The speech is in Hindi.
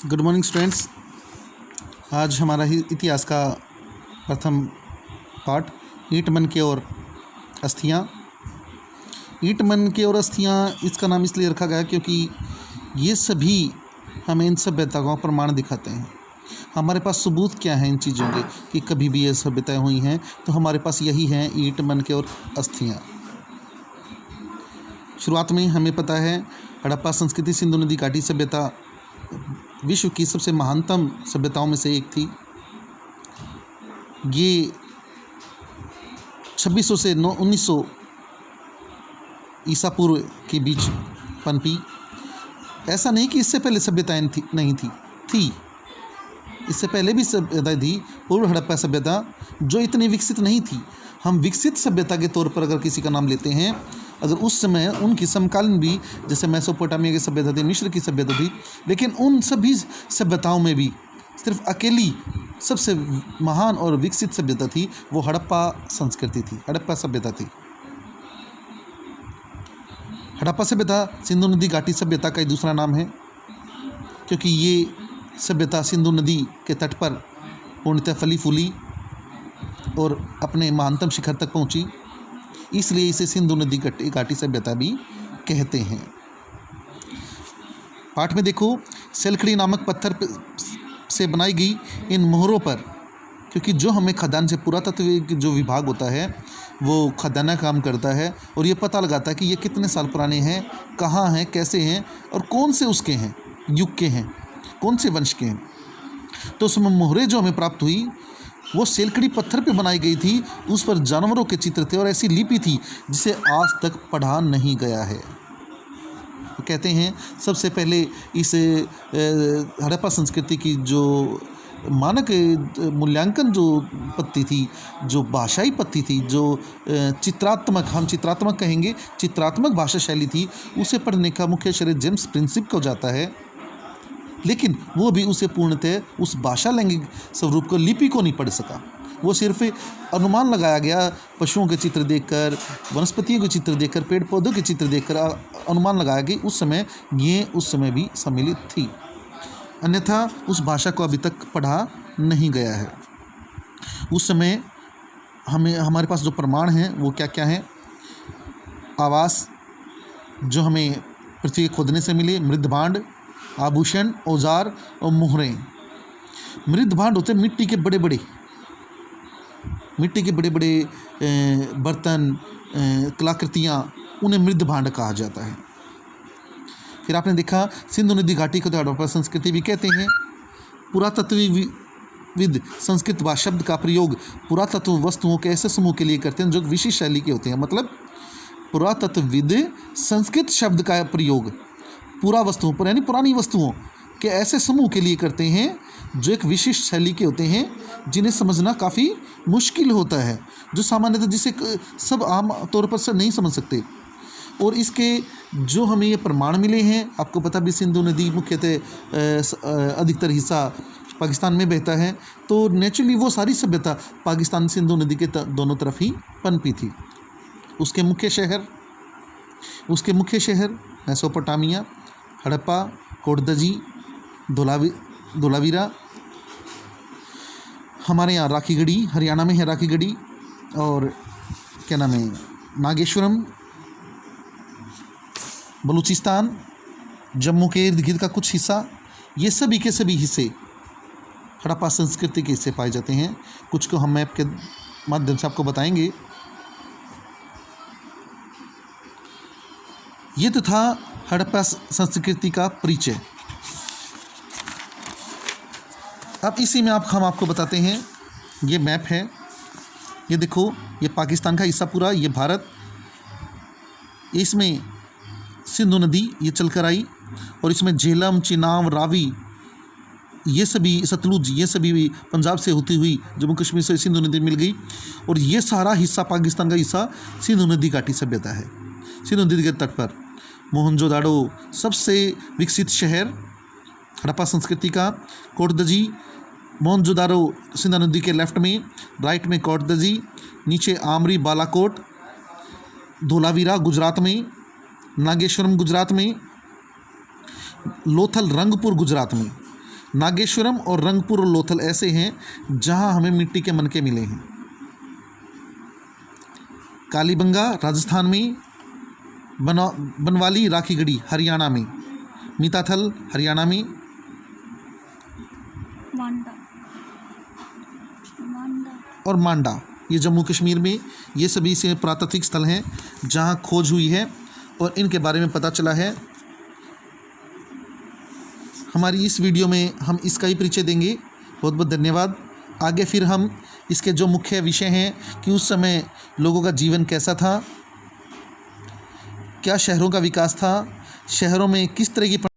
Good morning students. आज हमारा ही इतिहास का प्रथम पाठ ईंट मन की और अस्थियाँ। ईंट मन की और अस्थियाँ इसका नाम इसलिए रखा गया क्योंकि ये सभी हमें इन सभ्यता का प्रमाण दिखाते हैं। हमारे पास सबूत क्या है इन चीज़ों के कि कभी भी ये सभ्यताएँ हुई हैं, तो हमारे पास यही हैं ईंट मन के और अस्थियाँ। शुरुआत में हमें पता है हड़प्पा संस्कृति सिंधु नदी घाटी सभ्यता विश्व की सबसे महानतम सभ्यताओं में से एक थी। ये 2600 से 1900 ईसा पूर्व के बीच पनपी। ऐसा नहीं कि इससे पहले सभ्यताएं नहीं थी। इससे पहले भी सभ्यता थी, पूर्व हड़प्पा सभ्यता, जो इतनी विकसित नहीं थी। हम विकसित सभ्यता के तौर पर अगर किसी का नाम लेते हैं, अगर उस समय उनकी समकालीन भी, जैसे मेसोपोटामिया की सभ्यता थी, मिस्र की सभ्यता थी, लेकिन उन सभी सभ्यताओं में भी सिर्फ अकेली सबसे महान और विकसित सभ्यता थी, वो हड़प्पा संस्कृति थी, हड़प्पा सभ्यता थी। हड़प्पा सभ्यता सिंधु नदी घाटी सभ्यता का ही दूसरा नाम है, क्योंकि ये सभ्यता सिंधु नदी के तट पर पूर्णतः फली फूली और अपने महानतम शिखर तक पहुंची, इसलिए इसे सिंधु नदी घाटी सभ्यता भी कहते हैं। पाठ में देखो, सेलखड़ी नामक पत्थर से बनाई गई इन मोहरों पर, क्योंकि जो हमें खदान से पुरातत्व जो विभाग होता है वो खदाना काम करता है और ये पता लगाता है कि ये कितने साल पुराने हैं, कहाँ हैं, कैसे हैं और कौन से उसके हैं, युग के हैं, कौन से वंश के हैं। तो उसमें मोहरें जो हमें प्राप्त हुई वो सेलखड़ी पत्थर पे बनाई गई थी। उस पर जानवरों के चित्र थे और ऐसी लिपि थी जिसे आज तक पढ़ा नहीं गया है। तो कहते हैं सबसे पहले इस हड़प्पा संस्कृति की जो मानक मूल्यांकन जो पद्धति थी, जो भाषाई पद्धति थी, जो चित्रात्मक, हम चित्रात्मक कहेंगे, चित्रात्मक भाषा शैली थी, उसे पढ़ने का मुख्य श्रेय जेम्स प्रिंसिप को जाता है। लेकिन वो भी उसे पूर्णतः उस भाषा लैंगिक स्वरूप को, लिपि को नहीं पढ़ सका। वो सिर्फ अनुमान लगाया गया, पशुओं के चित्र देखकर, वनस्पतियों के चित्र देखकर, पेड़ पौधों के चित्र देखकर अनुमान लगाया कि उस समय भी सम्मिलित थी, अन्यथा उस भाषा को अभी तक पढ़ा नहीं गया है। उस समय हमारे पास जो प्रमाण हैं वो क्या क्या हैं? आवास जो हमें पृथ्वी के खोदने से मिले, मृदभांड, आभूषण, औजार और मोहरें। मृदभांड होते मिट्टी के बड़े बड़े बर्तन, कलाकृतियाँ, उन्हें मृदभांड कहा जाता है। फिर आपने देखा सिंधु नदी घाटी को हड़प्पा संस्कृति भी कहते हैं। पुरातत्वविद संस्कृत शब्द का प्रयोग पुरातत्व वस्तुओं के ऐसे समूह के लिए करते हैं जो विशिष्ट शैली के होते हैं। मतलब पुरातत्वविद संस्कृत शब्द का प्रयोग पूरा वस्तुओं पर, यानी पुरानी वस्तुओं के ऐसे समूह के लिए करते हैं जो एक विशिष्ट शैली के होते हैं, जिन्हें समझना काफ़ी मुश्किल होता है, जो सामान्यतः जिसे सब आम तौर पर से नहीं समझ सकते। और इसके जो हमें ये प्रमाण मिले हैं, आपको पता भी सिंधु नदी मुख्यतः अधिकतर हिस्सा पाकिस्तान में बहता है, तो नेचुरली वो सारी सभ्यता पाकिस्तान सिंधु नदी के दोनों तरफ ही पनपी थी। उसके मुख्य शहर मेसोपोटामिया, हड़प्पा, कोटदजी, धोलावीरा, हमारे यहाँ राखीगढ़ी, हरियाणा में है राखीगढ़ी, और क्या नाम है, नागेश्वरम, बलूचिस्तान, जम्मू के इर्द गिर्द का कुछ हिस्सा, ये सभी के सभी हिस्से हड़प्पा संस्कृति के हिस्से पाए जाते हैं। कुछ को हम मैप के माध्यम से आपको बताएंगे। ये तो था हड़प्पा संस्कृति का परिचय। अब इसी में हम आपको बताते हैं, ये मैप है, ये देखो, ये पाकिस्तान का हिस्सा पूरा, ये भारत, इसमें सिंधु नदी ये चलकर आई और इसमें झेलम, चिनाब, रावी, ये सभी, सतलुज, ये सभी पंजाब से होती हुई जम्मू कश्मीर से सिंधु नदी मिल गई। और ये सारा हिस्सा, पाकिस्तान का हिस्सा, सिंधु नदी घाटी सभ्यता है। सिंधु नदी के तट पर मोहनजोदाड़ो सबसे विकसित शहर हड़प्पा संस्कृति का, कोटदजी, मोहनजोदाड़ो सिंधु नदी के लेफ्ट में, राइट में कोटदजी, नीचे आमरी, बालाकोट, धोलावीरा गुजरात में, नागेश्वरम गुजरात में, लोथल रंगपुर गुजरात में। नागेश्वरम और रंगपुर और लोथल ऐसे हैं जहां हमें मिट्टी के मनके मिले हैं। कालीबंगा राजस्थान में, बनवाली राखीगढ़ी हरियाणा में, मीताथल हरियाणा में, और मांडा ये जम्मू कश्मीर में। ये सभी से पुरातात्विक स्थल हैं जहां खोज हुई है और इनके बारे में पता चला है। हमारी इस वीडियो में हम इसका ही परिचय देंगे। बहुत बहुत धन्यवाद। आगे फिर हम इसके जो मुख्य विषय हैं कि उस समय लोगों का जीवन कैसा था, क्या शहरों का विकास था, शहरों में किस तरह की